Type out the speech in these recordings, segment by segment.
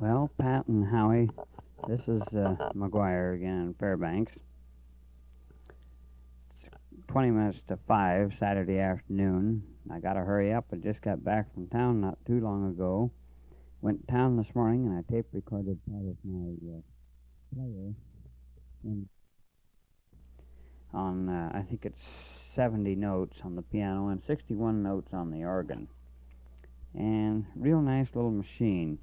Well, Pat and Howie, this is McGuire again in Fairbanks. It's 20 minutes to 5 Saturday afternoon. I got to hurry up. I just got back from town not too long ago. Went to town this morning and I tape recorded part of my player on, I think it's 70 notes on the piano and 61 notes on the organ. And real nice little machine.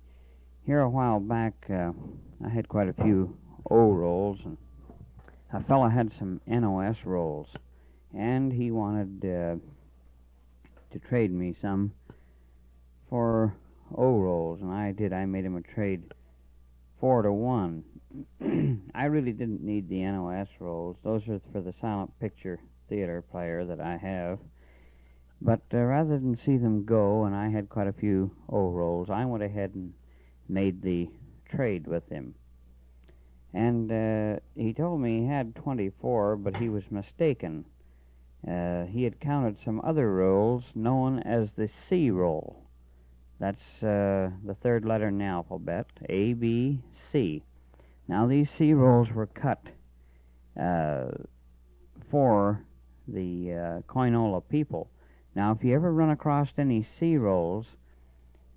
Here a while back, I had quite a few O rolls, and a fella had some NOS rolls, and he wanted to trade me some for O rolls, and I did. I made him a trade 4-to-1. I really didn't need the NOS rolls. Those are for the silent picture theater player that I have. But rather than see them go, and I had quite a few O rolls, I went ahead and made the trade with him. And he told me he had 24, but he was mistaken. He had counted some other rolls known as the C roll. That's the third letter in the alphabet, A, B, C. Now these C rolls were cut for the Koinola people. Now if you ever run across any C rolls,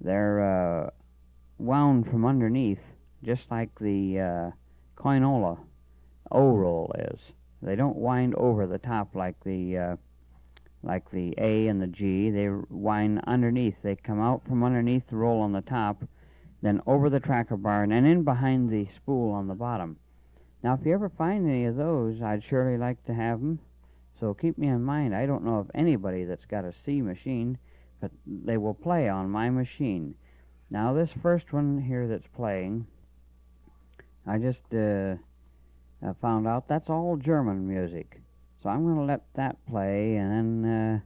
they're wound from underneath, just like the Koinola O roll is. They don't wind over the top like the A and the G. They wind underneath. They come out from underneath the roll on the top, then over the tracker bar, and then in behind the spool on the bottom. Now, if you ever find any of those, I'd surely like to have them. So keep me in mind. I don't know of anybody that's got a C machine, but they will play on my machine. Now, this first one here that's playing, I just found out that's all German music. So I'm going to let that play, and then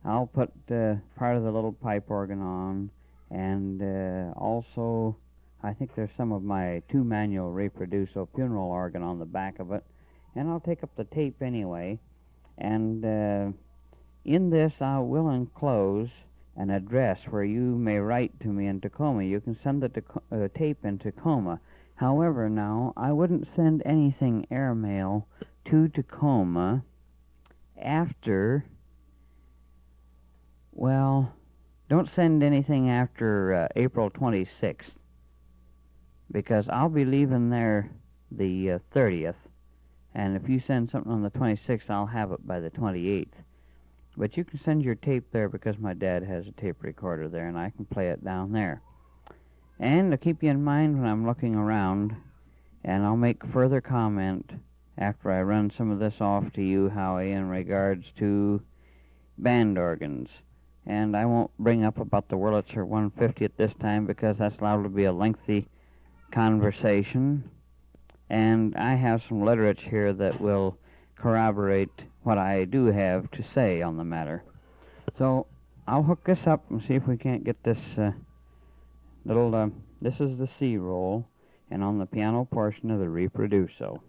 I'll put part of the little pipe organ on, and also I think there's some of my 2-manual Reproduco funeral organ on the back of it, and I'll take up the tape anyway. And in this I will enclose an address where you may write to me in Tacoma. You can send the tape in Tacoma. However, now, I wouldn't send anything airmail to Tacoma after, well, don't send anything after April 26th, because I'll be leaving there the 30th, and if you send something on the 26th, I'll have it by the 28th. But you can send your tape there because my dad has a tape recorder there, and I can play it down there. And to keep you in mind when I'm looking around, and I'll make further comment after I run some of this off to you, Howie, in regards to band organs. And I won't bring up about the Wurlitzer 150 at this time because that's liable to be a lengthy conversation. And I have some literature here that will corroborate what I do have to say on the matter. So I'll hook this up and see if we can't get this this is the C roll, and on the piano portion of the Reproduco.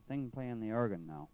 thing playing the organ now.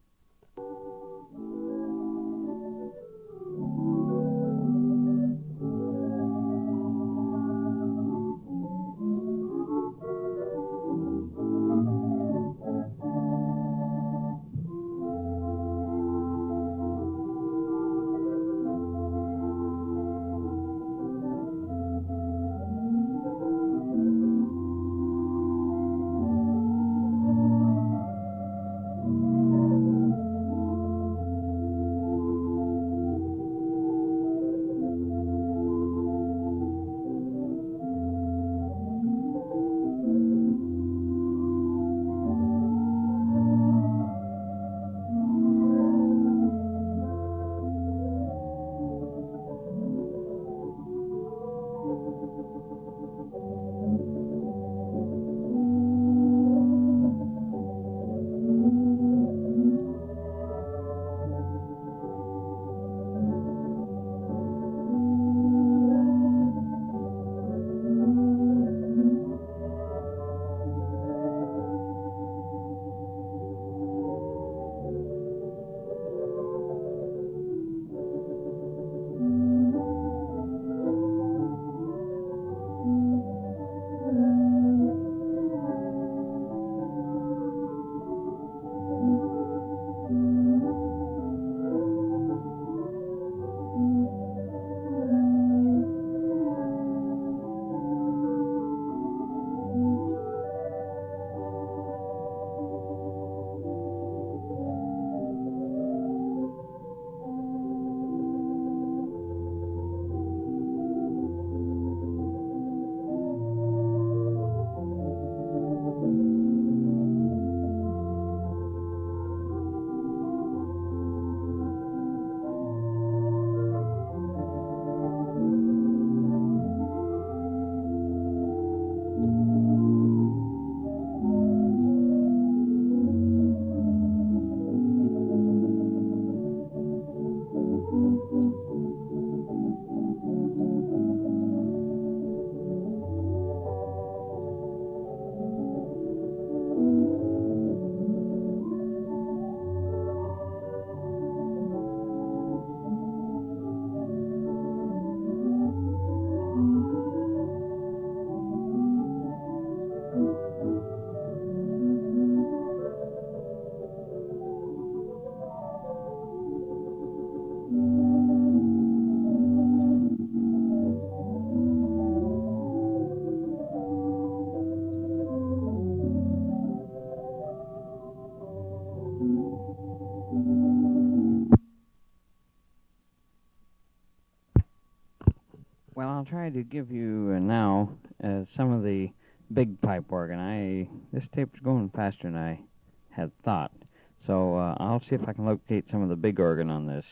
Well, I'll try to give you now some of the big pipe organ. This tape's going faster than I had thought, so I'll see if I can locate some of the big organ on this.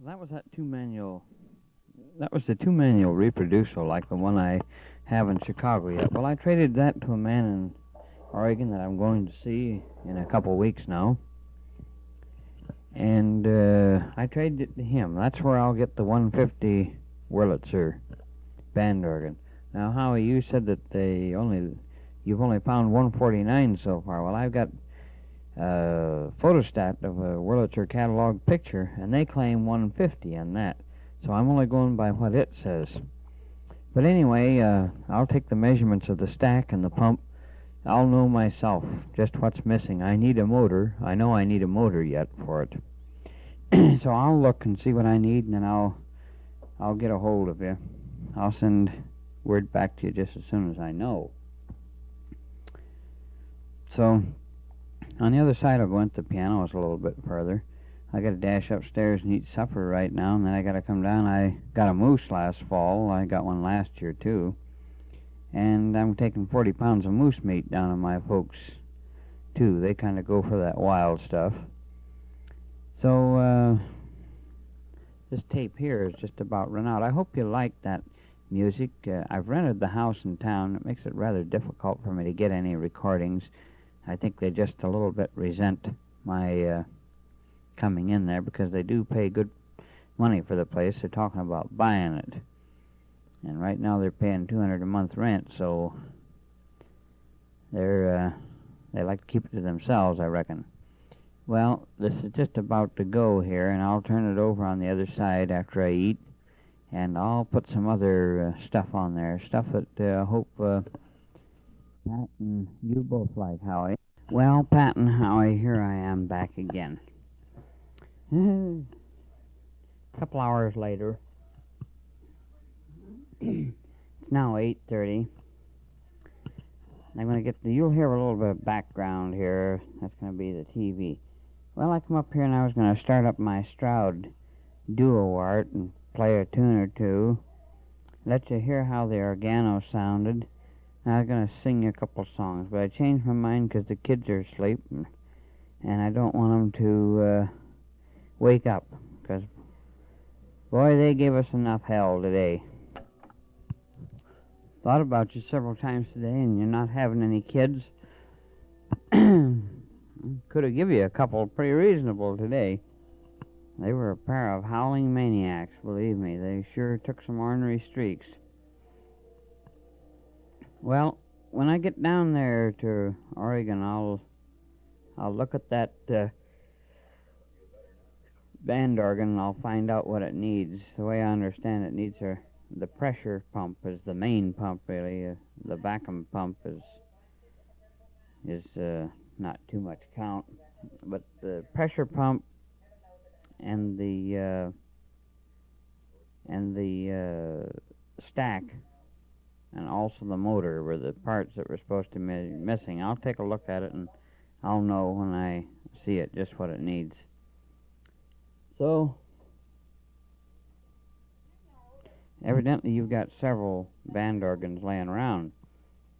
That was that two-manual. That was the two-manual Reproduco, like the one I have in Chicago yet. Well, I traded that to a man in Oregon that I'm going to see in a couple weeks now. And I traded it to him. That's where I'll get the 150 Wurlitzer band organ. Now, Howie, you said that you've only found 149 so far. Well, I've got a photostat of a Wurlitzer catalog picture, and they claim 150 on that. So I'm only going by what it says. But anyway, I'll take the measurements of the stack and the pump. I'll know myself just what's missing. I need a motor. I know I need a motor yet for it. So I'll look and see what I need, and then I'll get a hold of you. I'll send word back to you just as soon as I know. So on the other side, I'll go into the piano. It's a little bit further. I got to dash upstairs and eat supper right now, and then I got to come down. I got a moose last fall. I got one last year too. And I'm taking 40 pounds of moose meat down to my folks, too. They kind of go for that wild stuff. So, this tape here is just about run out. I hope you like that music. I've rented the house in town. It makes it rather difficult for me to get any recordings. I think they just a little bit resent my coming in there because they do pay good money for the place. They're talking about buying it. And right now they're paying $200 a month rent, so they like to keep it to themselves, I reckon. Well, this is just about to go here, and I'll turn it over on the other side after I eat, and I'll put some other stuff on there, stuff that I hope Pat and you both like, Howie. Well, Pat and Howie, here I am back again. A couple hours later. It's now 8:30. I'm going to get you'll hear a little bit of background here. That's going to be the TV. Well, I come up here and I was going to start up my Stroud Duo Art and play a tune or two. Let you hear how the organo sounded. I was going to sing you a couple songs, but I changed my mind because the kids are asleep, and I don't want them to wake up, because, boy, they gave us enough hell today. Thought about you several times today, and you're not having any kids. Could have given you a couple pretty reasonable today. They were a pair of howling maniacs, believe me. They sure took some ornery streaks. Well, when I get down there to Oregon, I'll look at that band organ, and I'll find out what it needs. The way I understand it needs the pressure pump is the main pump, really. The vacuum pump is not too much count, but the pressure pump and the stack and also the motor were the parts that were supposed to be missing. I'll take a look at it and I'll know when I see it just what it needs. So, evidently you've got several band organs laying around.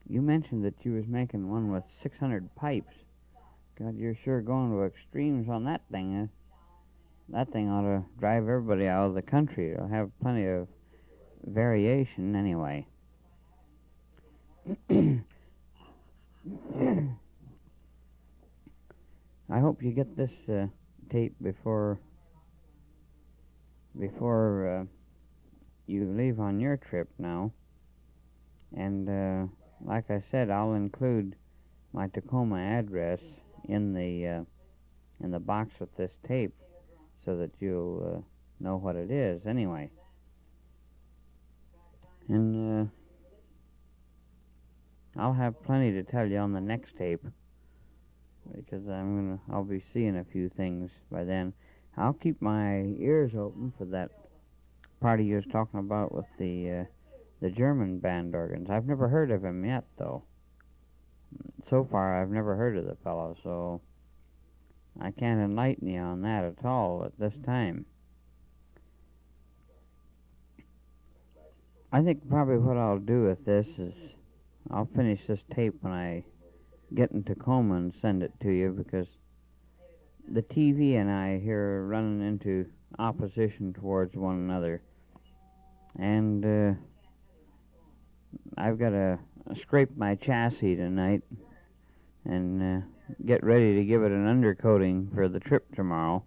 You mentioned that you was making one with 600 pipes. God, you're sure going to extremes on that thing. That thing ought to drive everybody out of the country. It'll have plenty of variation anyway. I hope you get this tape before you leave on your trip now. And like I said, I'll include my Tacoma address in the box with this tape so that you'll know what it is anyway. And I'll have plenty to tell you on the next tape, because I'll be seeing a few things by then. I'll keep my ears open for that party you was talking about with the German band organs. I've never heard of him yet, though. So far, I've never heard of the fellow, so I can't enlighten you on that at all at this time. I think probably what I'll do with this is I'll finish this tape when I get in Tacoma and send it to you, because the TV and I here are running into opposition towards one another. And I've got to scrape my chassis tonight and get ready to give it an undercoating for the trip tomorrow.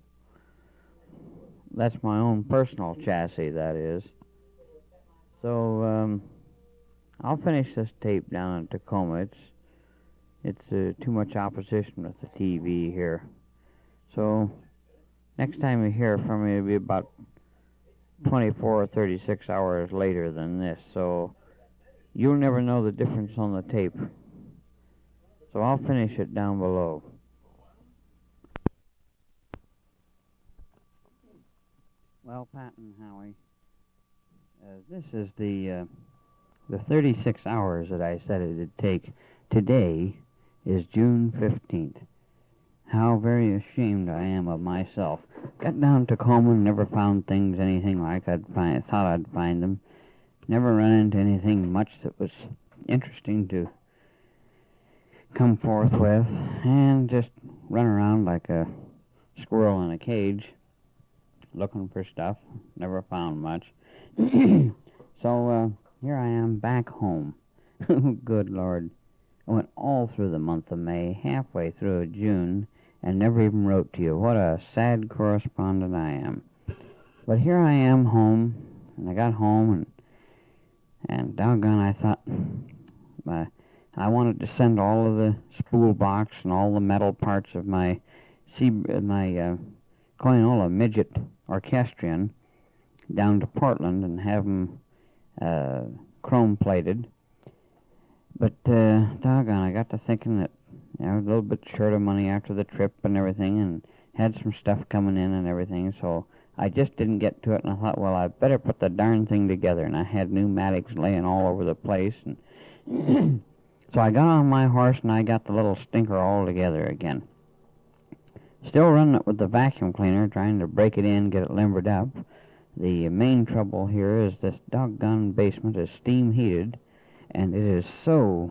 That's my own personal chassis, that is. So I'll finish this tape down in Tacoma. It's too much opposition with the TV here. So next time you hear from me, it'll be about 24 or 36 hours later than this. So you'll never know the difference on the tape. So I'll finish it down below. Well, Pat and Howie, this is the 36 hours that I said it'd take. Today is June 15th. How very ashamed I am of myself. Got down to Tacoma and never found things anything like thought I'd find them. Never run into anything much that was interesting to come forth with, and just run around like a squirrel in a cage looking for stuff. Never found much. So here I am back home. Good Lord. I went all through the month of May, halfway through June, and never even wrote to you. What a sad correspondent I am. But here I am home, and I got home, and doggone, I thought I wanted to send all of the spool box and all the metal parts of my Coinola midget Orchestrion down to Portland and have them chrome plated. But doggone, I got to thinking that I was a little bit short of money after the trip and everything, and had some stuff coming in and everything, so I just didn't get to it, and I thought, well, I better put the darn thing together, and I had pneumatics laying all over the place, and so I got on my horse, and I got the little stinker all together again. Still running it with the vacuum cleaner, trying to break it in, get it limbered up. The main trouble here is this doggone basement is steam heated, and it is so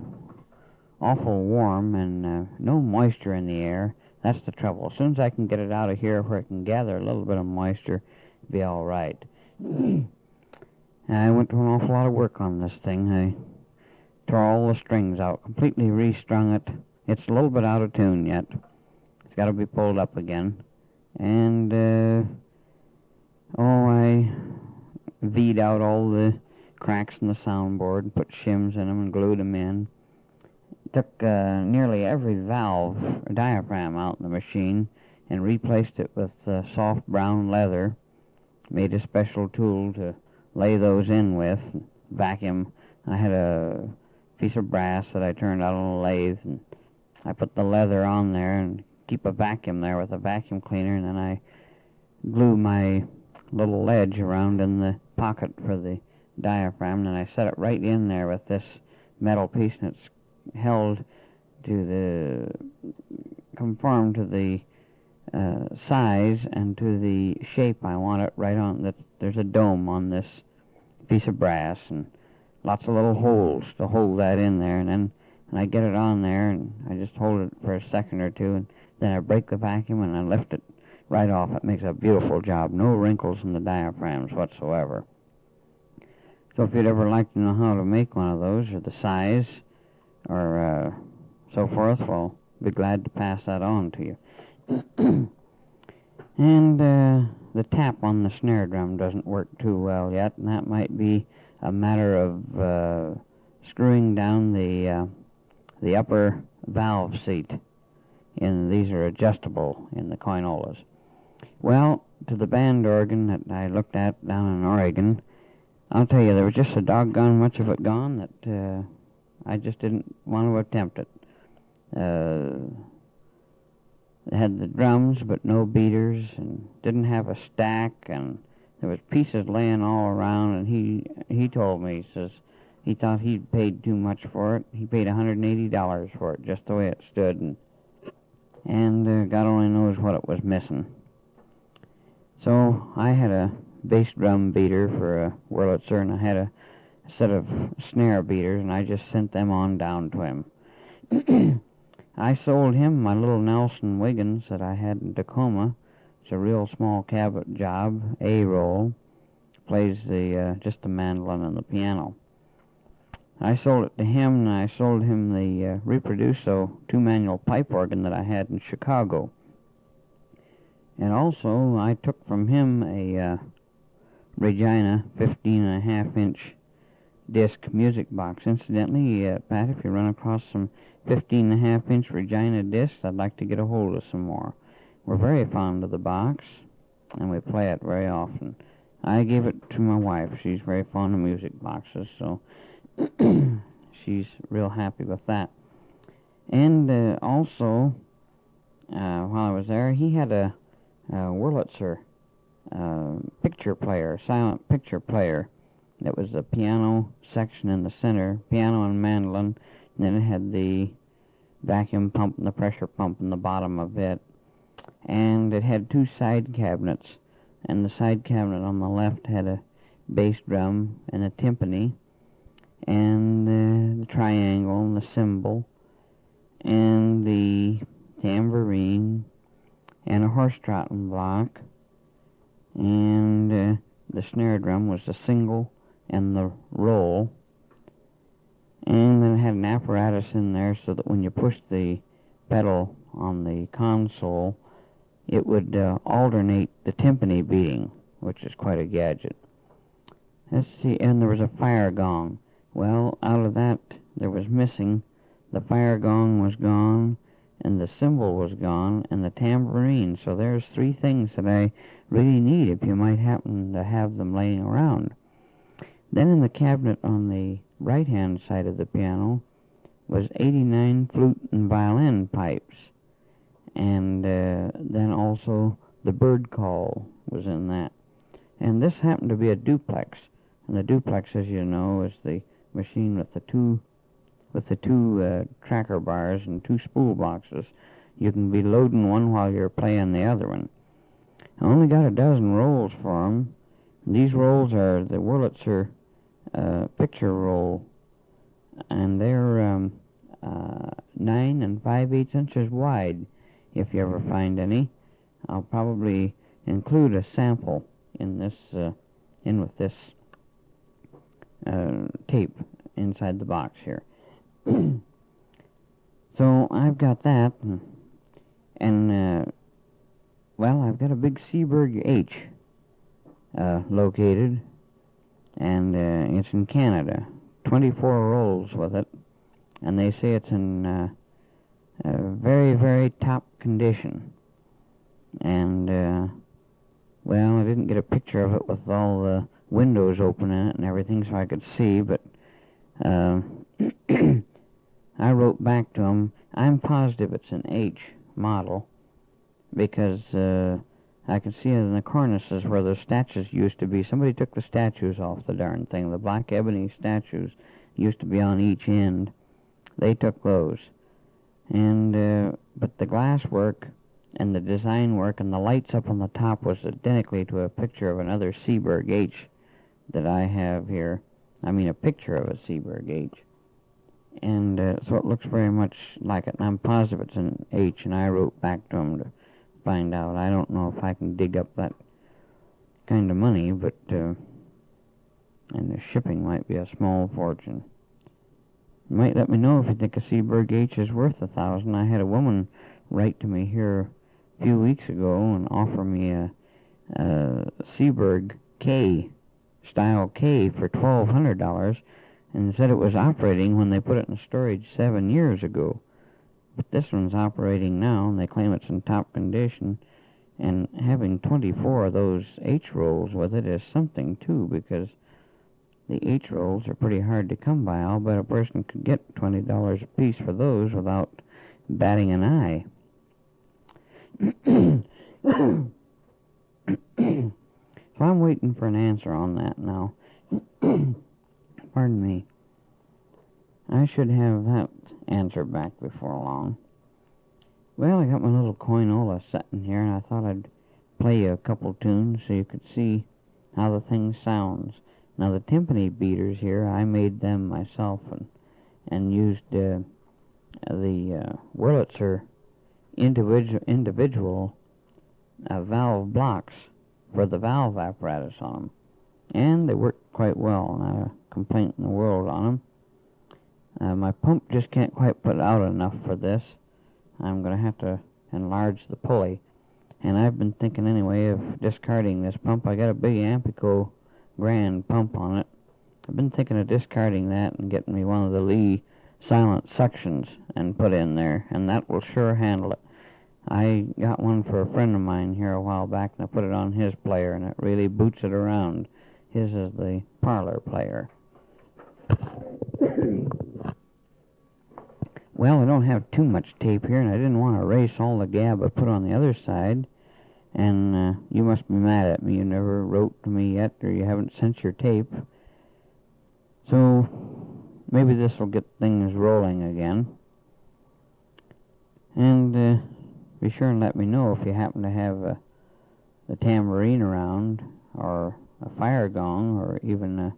awful warm and no moisture in the air. That's the trouble. As soon as I can get it out of here where it can gather a little bit of moisture, it'll be all right. I went to an awful lot of work on this thing. I tore all the strings out, completely restrung it. It's a little bit out of tune yet. It's got to be pulled up again. And, I V'd out all the cracks in the soundboard and put shims in them and glued them in. Took nearly every valve or diaphragm out in the machine and replaced it with soft brown leather. Made a special tool to lay those in with. Vacuum. I had a piece of brass that I turned out on a lathe, and I put the leather on there and keep a vacuum there with a vacuum cleaner, and then I glue my little ledge around in the pocket for the diaphragm, and I set it right in there with this metal piece, and it's held to conform to the size and to the shape I want it right on. There's a dome on this piece of brass and lots of little holes to hold that in there, and then I get it on there, and I just hold it for a second or two, and then I break the vacuum and I lift it right off. It makes a beautiful job. No wrinkles in the diaphragms whatsoever. So if you'd ever like to know how to make one of those, or the size, or so forth, well, be glad to pass that on to you. And the tap on the snare drum doesn't work too well yet, and that might be a matter of screwing down the upper valve seat. And these are adjustable in the Coinolas. Well, to the band organ that I looked at down in Oregon, I'll tell you, there was just so doggone much of it gone that I just didn't want to attempt it. They had the drums, but no beaters, and didn't have a stack, and there was pieces laying all around, and he told me, he says, he thought he'd paid too much for it. He paid $180 for it, just the way it stood, and God only knows what it was missing. So I had a bass drum beater for a Wurlitzer, and I had a set of snare beaters, and I just sent them on down to him. I sold him my little Nelson Wiggins that I had in Tacoma, It's a real small cabinet job, A roll. Plays just the mandolin and the piano. I sold it to him, and I sold him the Reproduco 2-manual pipe organ that I had in Chicago. And also, I took from him a Regina 15.5-inch disc music box. Incidentally, Pat, if you run across some 15.5-inch Regina discs, I'd like to get a hold of some more. We're very fond of the box, and we play it very often. I gave it to my wife. She's very fond of music boxes, so she's real happy with that. And also, while I was there, he had a Wurlitzer picture player, silent picture player. That was the piano section in the center, piano and mandolin, and then it had the vacuum pump and the pressure pump in the bottom of it. And it had 2 side cabinets, and the side cabinet on the left had a bass drum and a timpani, and the triangle and the cymbal, and the tambourine, and a horse trotting block, and the snare drum was the single and the roll, and then it had an apparatus in there so that when you pushed the pedal on the console, it would alternate the timpani beating, which is quite a gadget. Let's see, and there was a fire gong. Well, out of that, there was missing. The fire gong was gone, and the cymbal was gone, and the tambourine. So there's 3 things that I really need if you might happen to have them laying around. Then in the cabinet on the right-hand side of the piano was 89 flute and violin pipes. And then also the bird call was in that. And this happened to be a duplex. And the duplex, as you know, is the machine with the two tracker bars and 2 spool boxes. You can be loading one while you're playing the other one. I only got a dozen rolls for them. These rolls are the Wurlitzer picture roll, and they're 9 5/8 inches wide. If you ever find any, I'll probably include a sample in this with this tape inside the box here. So I've got that, and well, I've got a big Seaberg H located, and it's in Canada. 24 rolls with it, and they say it's in very, very top condition. And well, I didn't get a picture of it with all the windows open in it and everything so I could see, but I wrote back to him, I'm positive it's an H model, because I could see it in the cornices where the statues used to be. Somebody took the statues off the darn thing. The black ebony statues used to be on each end. They took those. And but the glass work and the design work and the lights up on the top was identically to a picture of another Seaberg H that I have here. I mean, a picture of a Seaberg H. And so it looks very much like it, and I'm positive it's an H, and I wrote back to him to find out. I don't know if I can dig up that kind of money, but and the shipping might be a small fortune. You might let me know if you think a Seaberg H is worth $1,000. I had a woman write to me here a few weeks ago and offer me a Seaberg K, style K, for $1,200, and said it was operating when they put it in storage 7 years ago. But this one's operating now, and they claim it's in top condition. And having 24 of those H rolls with it is something, too, because the H rolls are pretty hard to come by. I'll bet a person could get $20 a piece for those without batting an eye. So I'm waiting for an answer on that now. Pardon me. I should have that answer back before long. Well, I got my little coinola sitting here, and I thought I'd play you a couple tunes so you could see how the thing sounds. Now, the timpani beaters here, I made them myself and used the Wurlitzer individual valve blocks for the valve apparatus on them. And they work quite well, not a complaint in the world on them. My pump just can't quite put out enough for this. I'm going to have to enlarge the pulley. And I've been thinking anyway of discarding this pump. I got a big Ampico Grand pump on it. I've been thinking of discarding that and getting me one of the Lee silent suctions and put in there, and that will sure handle it. I got one for a friend of mine here a while back, and I put it on his player, and it really boots it around. His is the parlor player. Well, I don't have too much tape here, and I didn't want to erase all the gab I put on the other side. And you must be mad at me. You never wrote to me yet, or you haven't sent your tape. So maybe this will get things rolling again. And be sure and let me know if you happen to have the tambourine around, or a fire gong, or even a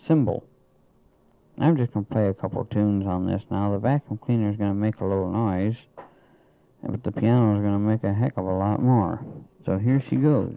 cymbal. I'm just going to play a couple tunes on this now. The vacuum cleaner is going to make a little noise, but the piano is going to make a heck of a lot more. So here she goes.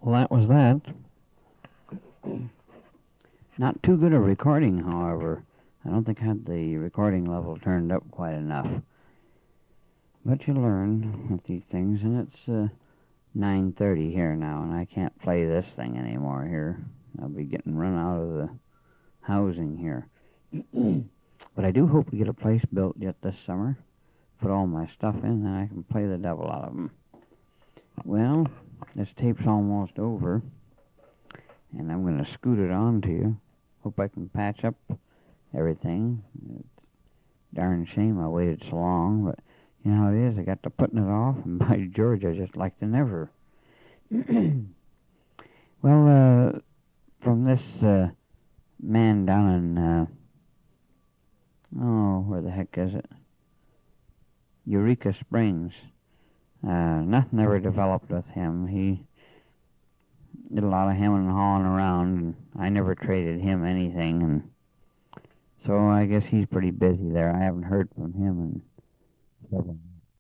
Well, that was that. Not too good a recording, however. I don't think I had the recording level turned up quite enough. But you learn with these things, and it's 9:30 here now, and I can't play this thing anymore here. I'll be getting run out of the housing here. But I do hope to get a place built yet this summer. Put all my stuff in, then I can play the devil out of them. Well, this tape's almost over, and I'm going to scoot it on to you. Hope I can patch up everything. It's a darn shame I waited so long, but you know how it is. I got to putting it off, and by George, I just like to never. Well, from this man down in, where the heck is it? Eureka Springs. Nothing ever developed with him. He did a lot of hemming and hawing around, and I never traded him anything, and so I guess he's pretty busy there. I haven't heard from him in several months.